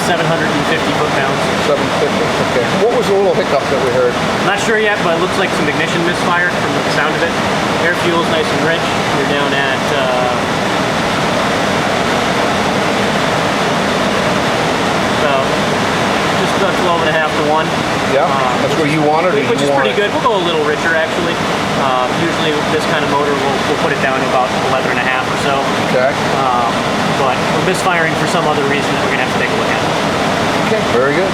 750 foot-pounds. 750. Okay. What was the little hiccup that we heard? Not sure yet, but it looks like some ignition misfire from the sound of it. Air fuel's nice and rich. You're down at just about 12 and a half to 1. Yeah, that's where you want it, or Which you is want pretty good. We'll go a little richer, actually. Usually this kind of motor, we'll put it down to about 11 and a half or so. Okay. But we're misfiring for some other reason that we're going to have to take a look at. Okay, very good.